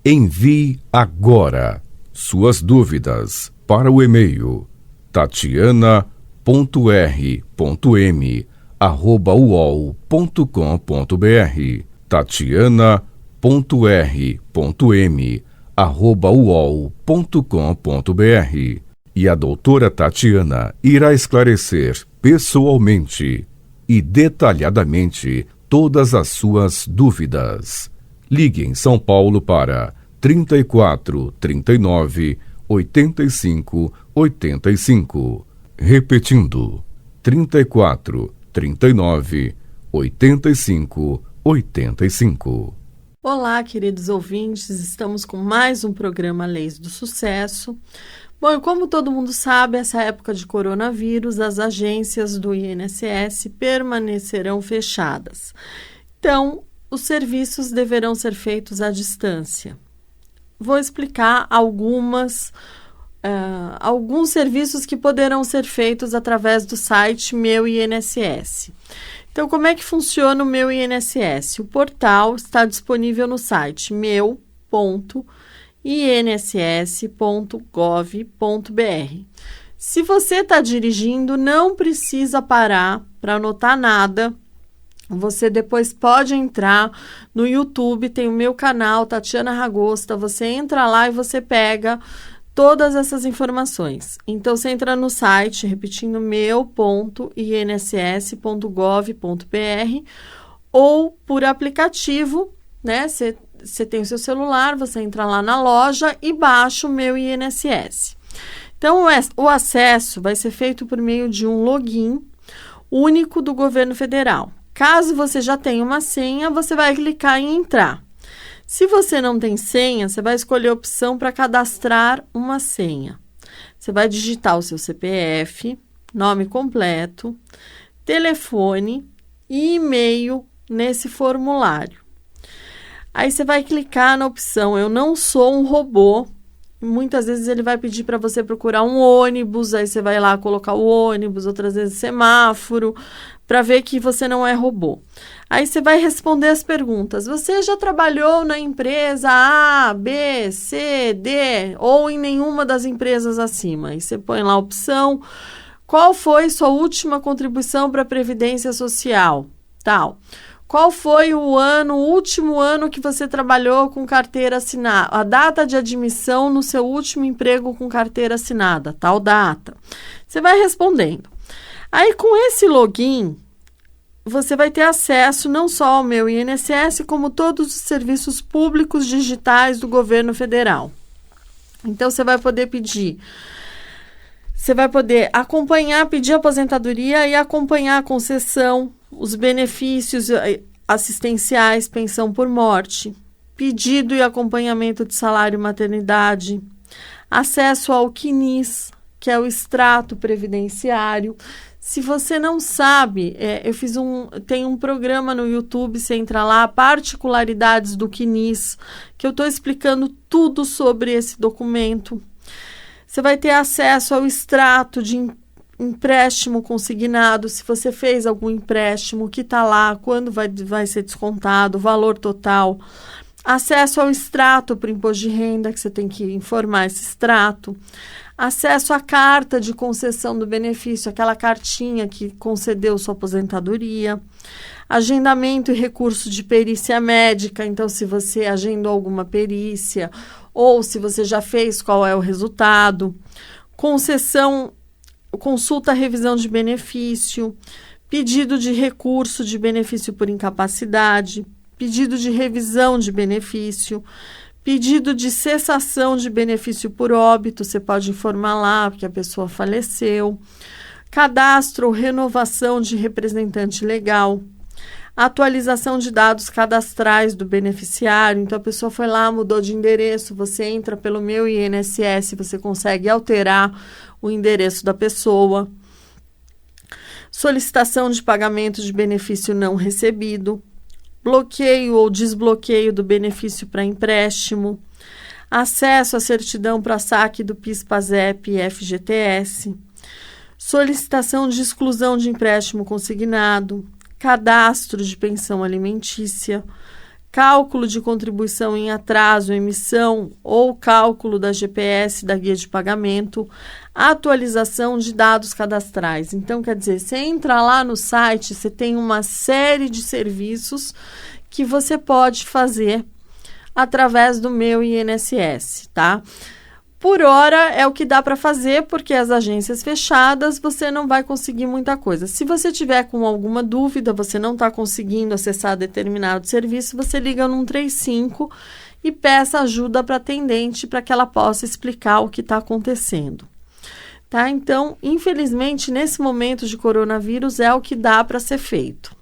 Envie agora suas dúvidas para o e-mail tatiana.r.m@uol.com.br tatiana.r.m@uol.com.br e a doutora Tatiana irá esclarecer pessoalmente e detalhadamente todas as suas dúvidas. Ligue em São Paulo para 34 39 85 85. Repetindo, 34 39 85 85. Olá, queridos ouvintes, estamos com mais um programa Leis do Sucesso. Bom, como todo mundo sabe, essa época de coronavírus, as agências do INSS permanecerão fechadas. Então, os serviços deverão ser feitos à distância. Vou explicar alguns serviços que poderão ser feitos através do site Meu INSS. Então, como é que funciona o Meu INSS? O portal está disponível no site meu.inss.gov.br. Se você está dirigindo, não precisa parar para anotar nada. Você depois pode entrar no YouTube, tem o meu canal, Tatiana Ragosta. Você entra lá e você pega todas essas informações. Então, você entra no site, repetindo, meu.inss.gov.br ou por aplicativo, né? Você tem o seu celular, você entra lá na loja e baixa o Meu INSS. Então, o acesso vai ser feito por meio de um login único do governo federal. Caso você já tenha uma senha, você vai clicar em entrar. Se você não tem senha, você vai escolher a opção para cadastrar uma senha. Você vai digitar o seu CPF, nome completo, telefone e e-mail nesse formulário. Aí você vai clicar na opção Eu não sou um robô. Muitas vezes ele vai pedir para você procurar um ônibus, aí você vai lá colocar o ônibus, outras vezes semáforo, para ver que você não é robô. Aí você vai responder as perguntas. Você já trabalhou na empresa A, B, C, D ou em nenhuma das empresas acima? Aí você põe lá a opção. Qual foi sua última contribuição para a Previdência Social? Tal. Qual foi o último ano que você trabalhou com carteira assinada? A data de admissão no seu último emprego com carteira assinada, tal data. Você vai respondendo. Aí, com esse login, você vai ter acesso não só ao Meu INSS, como todos os serviços públicos digitais do governo federal. Então, você vai poder pedir aposentadoria e acompanhar a concessão, os benefícios assistenciais, pensão por morte, pedido e acompanhamento de salário e maternidade, acesso ao CNIS, que é o extrato previdenciário. Se você não sabe, tem um programa no YouTube, você entra lá, particularidades do CNIS, que eu estou explicando tudo sobre esse documento. Você vai ter acesso ao extrato de empréstimo consignado, se você fez algum empréstimo, que está lá, quando vai ser descontado, o valor total. Acesso ao extrato para o imposto de renda, que você tem que informar esse extrato. Acesso à carta de concessão do benefício, aquela cartinha que concedeu sua aposentadoria. Agendamento e recurso de perícia médica, então se você agendou alguma perícia ou se você já fez, qual é o resultado. Consulta revisão de benefício, pedido de recurso de benefício por incapacidade, pedido de revisão de benefício, pedido de cessação de benefício por óbito, você pode informar lá que a pessoa faleceu, cadastro ou renovação de representante legal, atualização de dados cadastrais do beneficiário, então a pessoa foi lá, mudou de endereço, você entra pelo Meu INSS, você consegue alterar o endereço da pessoa, solicitação de pagamento de benefício não recebido, bloqueio ou desbloqueio do benefício para empréstimo, acesso à certidão para saque do PIS, PASEP e FGTS, solicitação de exclusão de empréstimo consignado, cadastro de pensão alimentícia, cálculo de contribuição em atraso, emissão ou cálculo da GPS, da guia de pagamento, atualização de dados cadastrais. Então, quer dizer, você entra lá no site, você tem uma série de serviços que você pode fazer através do Meu INSS, tá? Por hora é o que dá para fazer, porque as agências fechadas você não vai conseguir muita coisa. Se você tiver com alguma dúvida, você não está conseguindo acessar determinado serviço, você liga no 135 e peça ajuda para a atendente para que ela possa explicar o que está acontecendo. Tá? Então, infelizmente, nesse momento de coronavírus é o que dá para ser feito.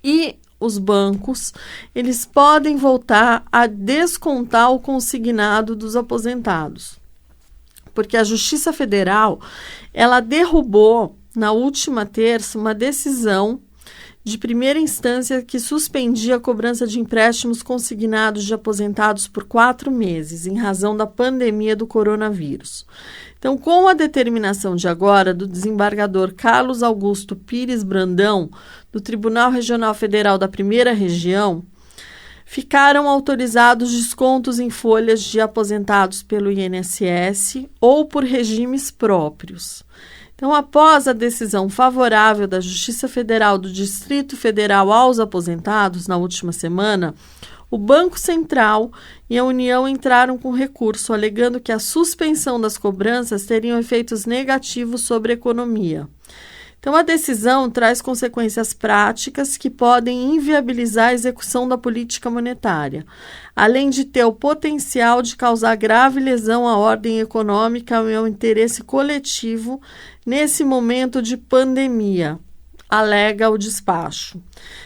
E os bancos, eles podem voltar a descontar o consignado dos aposentados. Porque a Justiça Federal, ela derrubou na última terça uma decisão de primeira instância que suspendia a cobrança de empréstimos consignados de aposentados por 4 meses, em razão da pandemia do coronavírus. Então, com a determinação de agora do desembargador Carlos Augusto Pires Brandão, do Tribunal Regional Federal da Primeira Região, ficaram autorizados descontos em folhas de aposentados pelo INSS ou por regimes próprios. Então, após a decisão favorável da Justiça Federal do Distrito Federal aos aposentados na última semana, o Banco Central e a União entraram com recurso, alegando que a suspensão das cobranças teria efeitos negativos sobre a economia. Então, a decisão traz consequências práticas que podem inviabilizar a execução da política monetária, além de ter o potencial de causar grave lesão à ordem econômica e ao interesse coletivo nesse momento de pandemia, alega o despacho.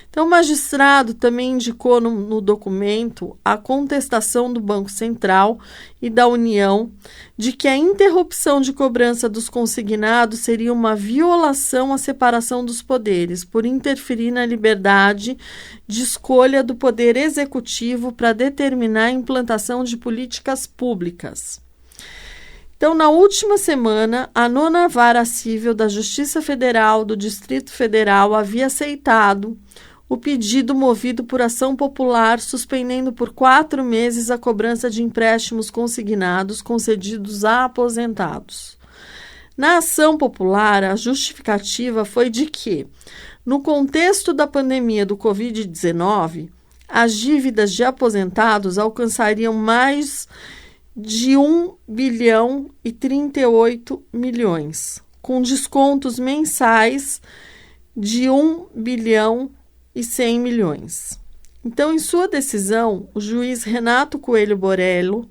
Então, o magistrado também indicou no documento a contestação do Banco Central e da União de que a interrupção de cobrança dos consignados seria uma violação à separação dos poderes, por interferir na liberdade de escolha do Poder Executivo para determinar a implantação de políticas públicas. Então, na última semana, a 9ª Vara Civil da Justiça Federal do Distrito Federal havia aceitado o pedido movido por ação popular, suspendendo por 4 meses a cobrança de empréstimos consignados concedidos a aposentados. Na ação popular, a justificativa foi de que, no contexto da pandemia do Covid-19, as dívidas de aposentados alcançariam mais de 1 bilhão e 38 milhões, com descontos mensais de 1 bilhão e 100 milhões. Então, em sua decisão, o juiz Renato Coelho Borello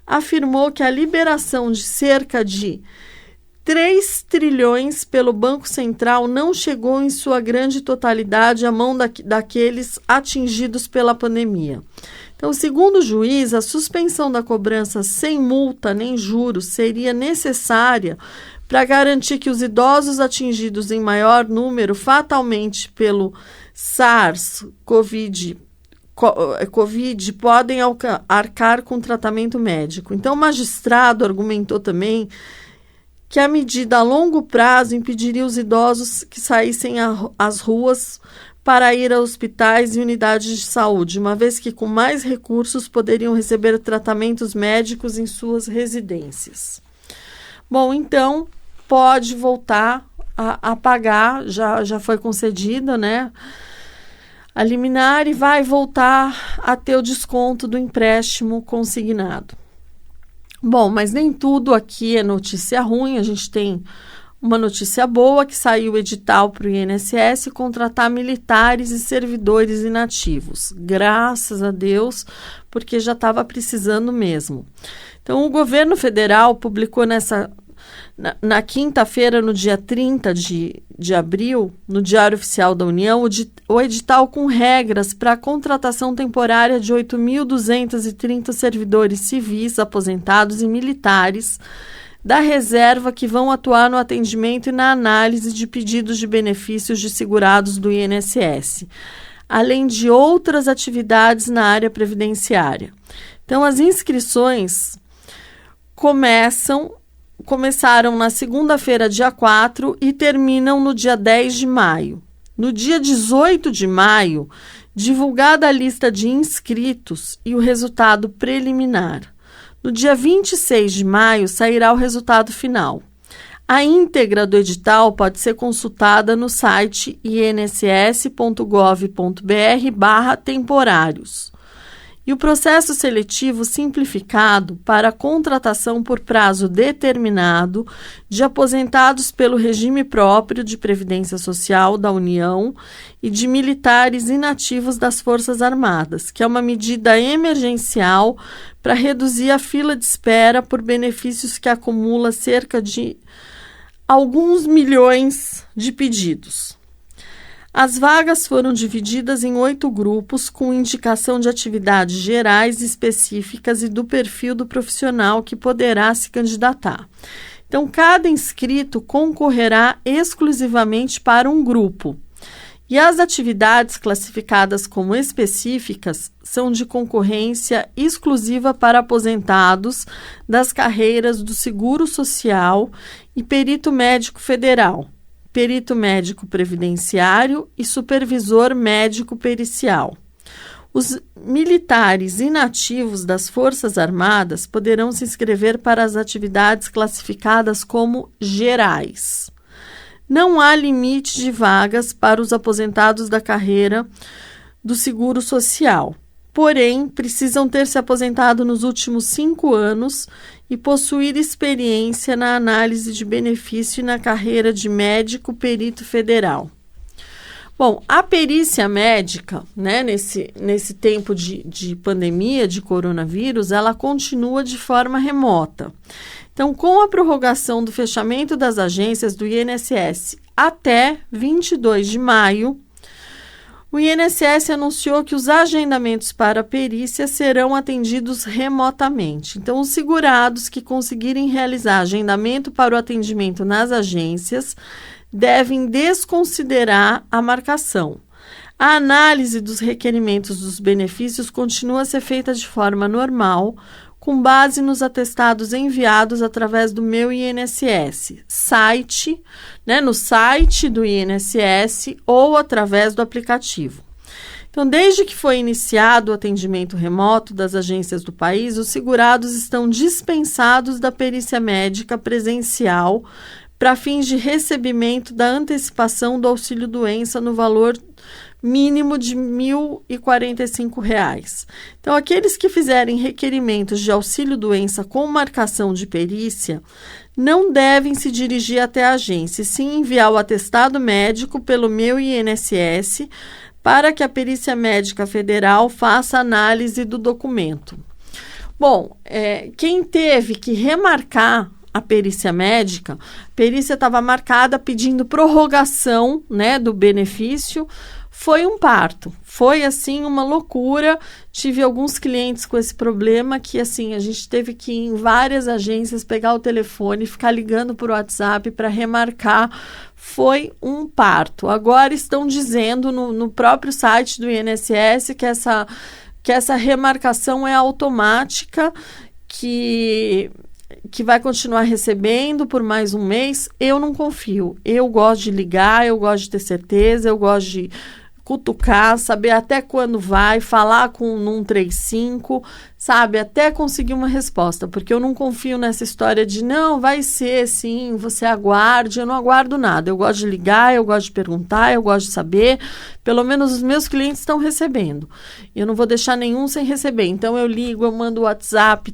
afirmou que a liberação de cerca de 3 trilhões pelo Banco Central não chegou em sua grande totalidade à mão daqueles atingidos pela pandemia. Então, segundo o juiz, a suspensão da cobrança sem multa nem juros seria necessária para garantir que os idosos atingidos em maior número fatalmente pelo SARS-CoV podem arcar com tratamento médico. Então, o magistrado argumentou também que a medida a longo prazo impediria os idosos que saíssem às ruas para ir a hospitais e unidades de saúde, uma vez que com mais recursos poderiam receber tratamentos médicos em suas residências. Bom, então pode voltar a pagar, já foi concedida, né, a liminar, e vai voltar a ter o desconto do empréstimo consignado. Bom, mas nem tudo aqui é notícia ruim. A gente tem uma notícia boa, que saiu o edital para o INSS contratar militares e servidores inativos. Graças a Deus, porque já estava precisando mesmo. Então, o governo federal publicou na quinta-feira, no dia 30 de abril, no Diário Oficial da União, o edital com regras para a contratação temporária de 8.230 servidores civis, aposentados e militares da reserva que vão atuar no atendimento e na análise de pedidos de benefícios de segurados do INSS, além de outras atividades na área previdenciária. Então, as inscrições começaram na segunda-feira, dia 4, e terminam no dia 10 de maio. No dia 18 de maio, divulgada a lista de inscritos e o resultado preliminar. No dia 26 de maio sairá o resultado final. A íntegra do edital pode ser consultada no site inss.gov.br/temporários. E o processo seletivo simplificado para a contratação por prazo determinado de aposentados pelo regime próprio de Previdência Social da União e de militares inativos das Forças Armadas, que é uma medida emergencial para reduzir a fila de espera por benefícios que acumula cerca de alguns milhões de pedidos. As vagas foram divididas em 8 grupos com indicação de atividades gerais específicas e do perfil do profissional que poderá se candidatar. Então, cada inscrito concorrerá exclusivamente para um grupo. E as atividades classificadas como específicas são de concorrência exclusiva para aposentados das carreiras do Seguro Social e Perito Médico Federal, Perito Médico Previdenciário e Supervisor Médico Pericial. Os militares inativos das Forças Armadas poderão se inscrever para as atividades classificadas como gerais. Não há limite de vagas para os aposentados da carreira do Seguro Social. Porém, precisam ter se aposentado nos últimos 5 anos e possuir experiência na análise de benefício e na carreira de médico perito federal. Bom, a perícia médica, né, nesse tempo de pandemia, de coronavírus, ela continua de forma remota. Então, com a prorrogação do fechamento das agências do INSS até 22 de maio, o INSS anunciou que os agendamentos para a perícia serão atendidos remotamente. Então, os segurados que conseguirem realizar agendamento para o atendimento nas agências devem desconsiderar a marcação. A análise dos requerimentos dos benefícios continua a ser feita de forma normal, com base nos atestados enviados através do Meu INSS, no site do INSS ou através do aplicativo. Então, desde que foi iniciado o atendimento remoto das agências do país, os segurados estão dispensados da perícia médica presencial para fins de recebimento da antecipação do auxílio-doença no valor mínimo de R$ 1.045. Então, aqueles que fizerem requerimentos de auxílio-doença com marcação de perícia não devem se dirigir até a agência, e sim enviar o atestado médico pelo Meu INSS para que a Perícia Médica Federal faça análise do documento. Bom, quem teve que remarcar a perícia médica, a perícia estava marcada pedindo prorrogação, né, do benefício, foi um parto. Foi, assim, uma loucura. Tive alguns clientes com esse problema que, assim, a gente teve que ir em várias agências, pegar o telefone, ficar ligando por WhatsApp para remarcar. Foi um parto. Agora estão dizendo no próprio site do INSS que essa remarcação é automática, que vai continuar recebendo por mais um mês. Eu não confio. Eu gosto de ligar, eu gosto de ter certeza, eu gosto de cutucar, saber até quando vai, falar com o 135, sabe, até conseguir uma resposta, porque eu não confio nessa história de não, vai ser sim, você aguarde. Eu não aguardo nada, eu gosto de ligar, eu gosto de perguntar, eu gosto de saber. Pelo menos os meus clientes estão recebendo, eu não vou deixar nenhum sem receber, então eu ligo, eu mando o WhatsApp,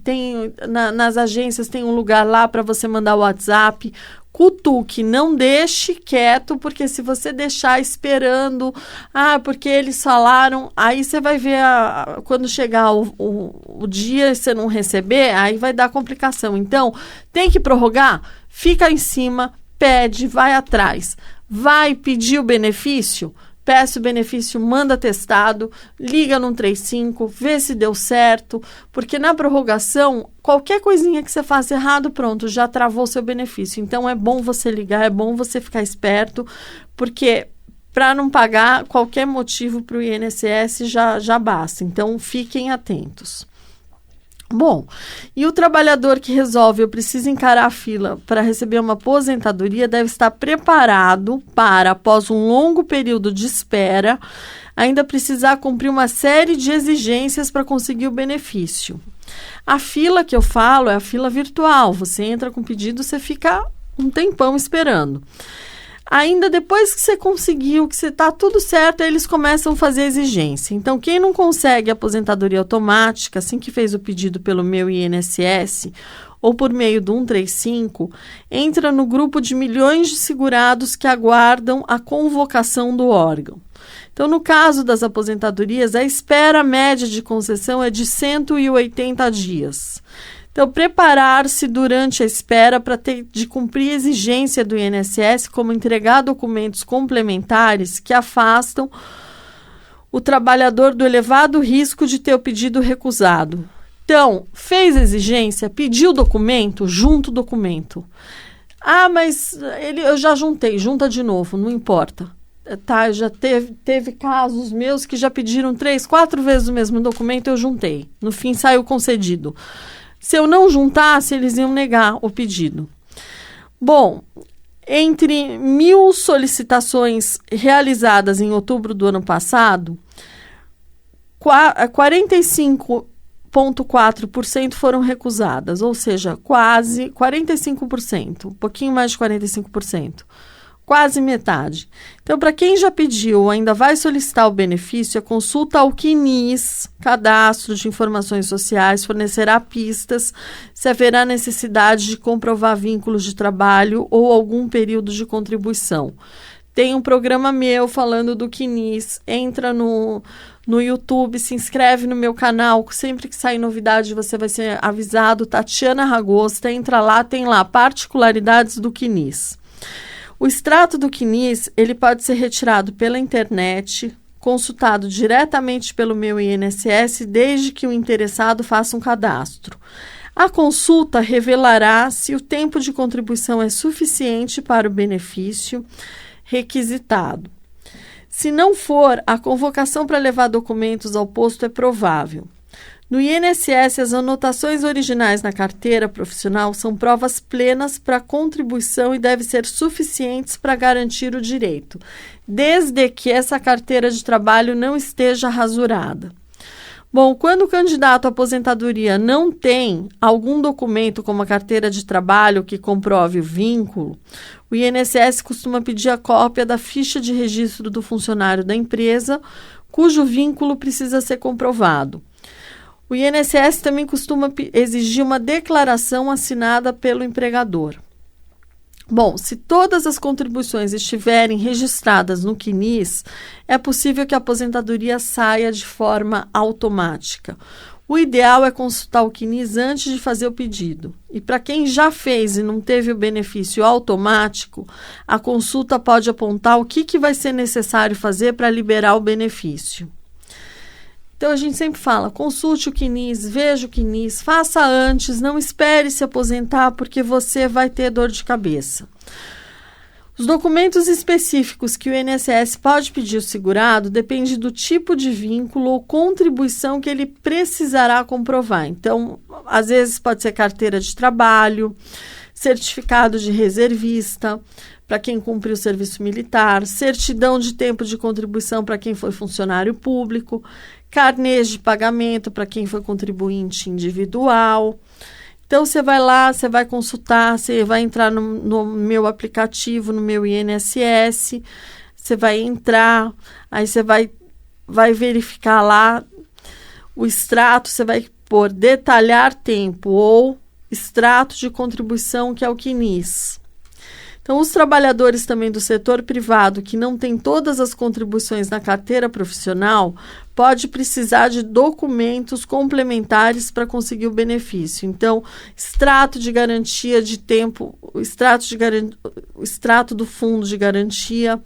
nas agências tem um lugar lá para você mandar o WhatsApp. Cutuque, não deixe quieto, porque se você deixar esperando, porque eles falaram, aí você vai ver, quando chegar o dia e você não receber, aí vai dar complicação. Então, tem que prorrogar? Fica em cima, pede, vai atrás. Vai pedir o benefício? Peça o benefício, manda atestado, liga no 135, vê se deu certo, porque na prorrogação, qualquer coisinha que você faça errado, pronto, já travou seu benefício. Então, é bom você ligar, é bom você ficar esperto, porque para não pagar, qualquer motivo para o INSS já basta. Então, fiquem atentos. Bom, e o trabalhador que resolve, eu preciso encarar a fila para receber uma aposentadoria, deve estar preparado para, após um longo período de espera, ainda precisar cumprir uma série de exigências para conseguir o benefício. A fila que eu falo é a fila virtual. Você entra com pedido, você fica um tempão esperando. Ainda depois que você conseguiu, que você está tudo certo, eles começam a fazer exigência. Então, quem não consegue aposentadoria automática, assim que fez o pedido pelo Meu INSS ou por meio do 135, entra no grupo de milhões de segurados que aguardam a convocação do órgão. Então, no caso das aposentadorias, a espera média de concessão é de 180 dias. Então, preparar-se durante a espera para ter de cumprir a exigência do INSS, como entregar documentos complementares que afastam o trabalhador do elevado risco de ter o pedido recusado. Então, fez exigência, pediu o documento, junta o documento. Ah, mas eu já juntei, junta de novo, não importa. Tá, já teve casos meus que já pediram 3, 4 vezes o mesmo documento, eu juntei. No fim, saiu concedido. Se eu não juntasse, eles iam negar o pedido. Bom, entre 1.000 solicitações realizadas em outubro do ano passado, 45,4% foram recusadas, ou seja, quase 45%, um pouquinho mais de 45%. Quase metade. Então, para quem já pediu ou ainda vai solicitar o benefício, a consulta ao CNIS, Cadastro de Informações Sociais, fornecerá pistas se haverá necessidade de comprovar vínculos de trabalho ou algum período de contribuição. Tem um programa meu falando do CNIS, entra no YouTube, se inscreve no meu canal, sempre que sair novidade você vai ser avisado. Tatiana Ragosta, entra lá, tem lá particularidades do CNIS. O extrato do CNIS, ele pode ser retirado pela internet, consultado diretamente pelo Meu INSS, desde que o interessado faça um cadastro. A consulta revelará se o tempo de contribuição é suficiente para o benefício requisitado. Se não for, a convocação para levar documentos ao posto é provável. No INSS, as anotações originais na carteira profissional são provas plenas para contribuição e devem ser suficientes para garantir o direito, desde que essa carteira de trabalho não esteja rasurada. Bom, quando o candidato à aposentadoria não tem algum documento como a carteira de trabalho que comprove o vínculo, o INSS costuma pedir a cópia da ficha de registro do funcionário da empresa, cujo vínculo precisa ser comprovado. O INSS também costuma exigir uma declaração assinada pelo empregador. Bom, se todas as contribuições estiverem registradas no CNIS, é possível que a aposentadoria saia de forma automática. O ideal é consultar o CNIS antes de fazer o pedido. E para quem já fez e não teve o benefício automático, a consulta pode apontar o que vai ser necessário fazer para liberar o benefício. Então, a gente sempre fala, consulte o CNIS, veja o CNIS, faça antes, não espere se aposentar, porque você vai ter dor de cabeça. Os documentos específicos que o INSS pode pedir ao segurado depende do tipo de vínculo ou contribuição que ele precisará comprovar. Então, às vezes pode ser carteira de trabalho, certificado de reservista, para quem cumpriu o serviço militar, certidão de tempo de contribuição para quem foi funcionário público, carnês de pagamento para quem foi contribuinte individual. Então, você vai lá, você vai consultar, você vai entrar no meu aplicativo, no meu INSS, você vai entrar, aí você vai verificar lá o extrato, você vai pôr detalhar tempo ou extrato de contribuição, que é o CNIS. Então, os trabalhadores também do setor privado que não têm todas as contribuições na carteira profissional pode precisar de documentos complementares para conseguir o benefício. Então, extrato de garantia de tempo, o extrato do fundo de garantia,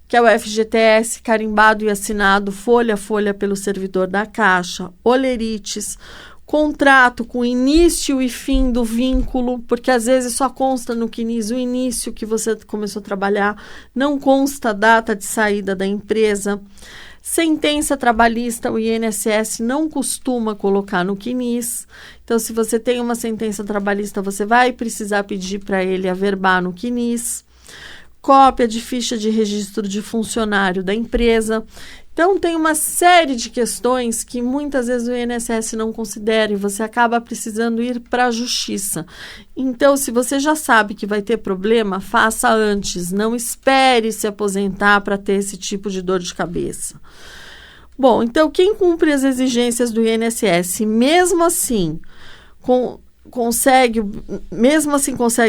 que é o FGTS, carimbado e assinado folha a folha pelo servidor da Caixa, olerites, contrato com início e fim do vínculo, porque às vezes só consta no CNIS o início que você começou a trabalhar, não consta a data de saída da empresa, Sentença trabalhista, o INSS não costuma colocar no CNIS. Então, se você tem uma sentença trabalhista, você vai precisar pedir para ele averbar no CNIS. Cópia de ficha de registro de funcionário da empresa. Então, tem uma série de questões que muitas vezes o INSS não considera e você acaba precisando ir para a justiça. Então, se você já sabe que vai ter problema, faça antes. Não espere se aposentar para ter esse tipo de dor de cabeça. Bom, então, quem cumpre as exigências do INSS, mesmo assim consegue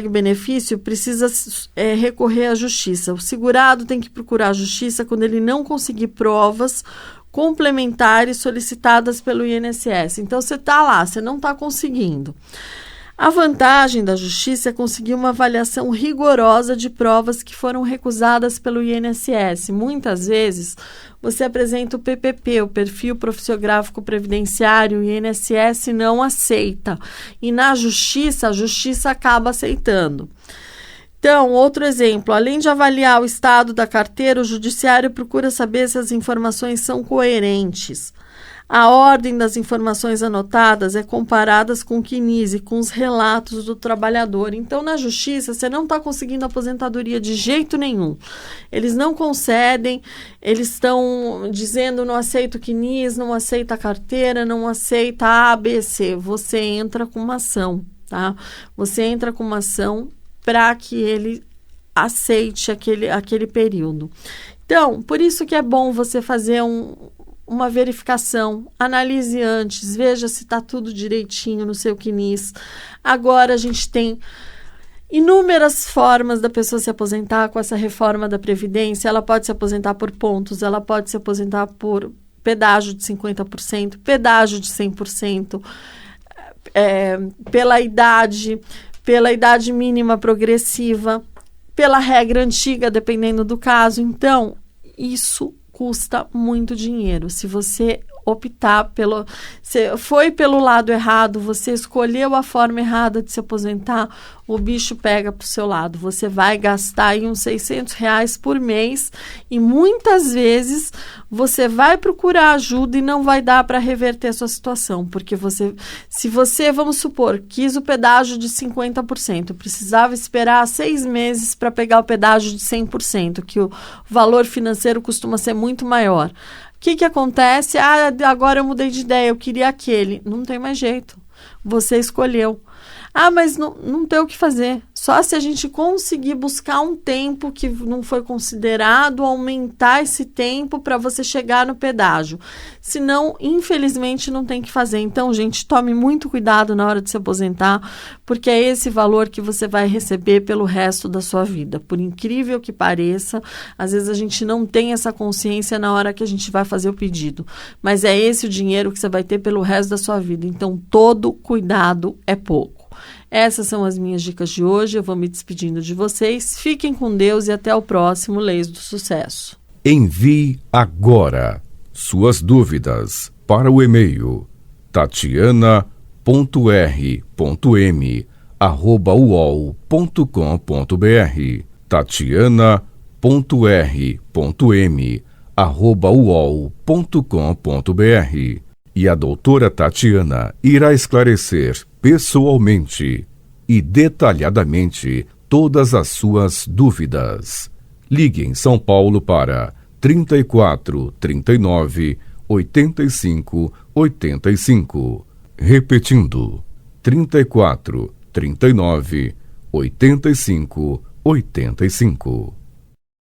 benefício, precisa recorrer à justiça. O segurado tem que procurar a justiça quando ele não conseguir provas complementares solicitadas pelo INSS. Então, você está lá, você não está conseguindo. A vantagem da justiça é conseguir uma avaliação rigorosa de provas que foram recusadas pelo INSS. Muitas vezes, você apresenta o PPP, o Perfil Profissiográfico Previdenciário, o INSS não aceita. E na justiça, a justiça acaba aceitando. Então, outro exemplo, além de avaliar o estado da carteira, o judiciário procura saber se as informações são coerentes. A ordem das informações anotadas é comparada com o CNIS e com os relatos do trabalhador. Então, na justiça, você não está conseguindo aposentadoria de jeito nenhum. Eles não concedem, eles estão dizendo não aceita o CNIS, não aceita a carteira, não aceita A, B, C. Você entra com uma ação, tá? Você entra com uma ação para que ele aceite aquele período. Então, por isso que é bom você fazer uma verificação, analise antes, veja se está tudo direitinho no seu CNIS. Agora a gente tem inúmeras formas da pessoa se aposentar com essa reforma da Previdência. Ela pode se aposentar por pontos, ela pode se aposentar por pedágio de 50%, pedágio de 100%, pela idade mínima progressiva, pela regra antiga, dependendo do caso. Então, isso custa muito dinheiro. Se você optar você foi pelo lado errado, você escolheu a forma errada de se aposentar, o bicho pega pro seu lado. Você vai gastar aí uns R$600 por mês e muitas vezes você vai procurar ajuda e não vai dar para reverter a sua situação, porque se você, vamos supor, quis o pedágio de 50%, precisava esperar 6 meses para pegar o pedágio de 100%, que o valor financeiro costuma ser muito maior. O que acontece? Agora eu mudei de ideia, eu queria aquele. Não tem mais jeito. Você escolheu. Mas não tem o que fazer. Só se a gente conseguir buscar um tempo que não foi considerado, aumentar esse tempo para você chegar no pedágio. Senão, infelizmente, não tem que fazer. Então, gente, tome muito cuidado na hora de se aposentar, porque é esse valor que você vai receber pelo resto da sua vida. Por incrível que pareça, às vezes a gente não tem essa consciência na hora que a gente vai fazer o pedido. Mas é esse o dinheiro que você vai ter pelo resto da sua vida. Então, todo cuidado é pouco. Essas são as minhas dicas de hoje. Eu vou me despedindo de vocês. Fiquem com Deus e até o próximo Leis do Sucesso. Envie agora suas dúvidas para o e-mail tatiana.r.m@uol.com.br tatiana.r.m@uol.com.br E a doutora Tatiana irá esclarecer pessoalmente e detalhadamente todas as suas dúvidas. Ligue em São Paulo para 34 39 85 85. Repetindo, 34 39 85 85.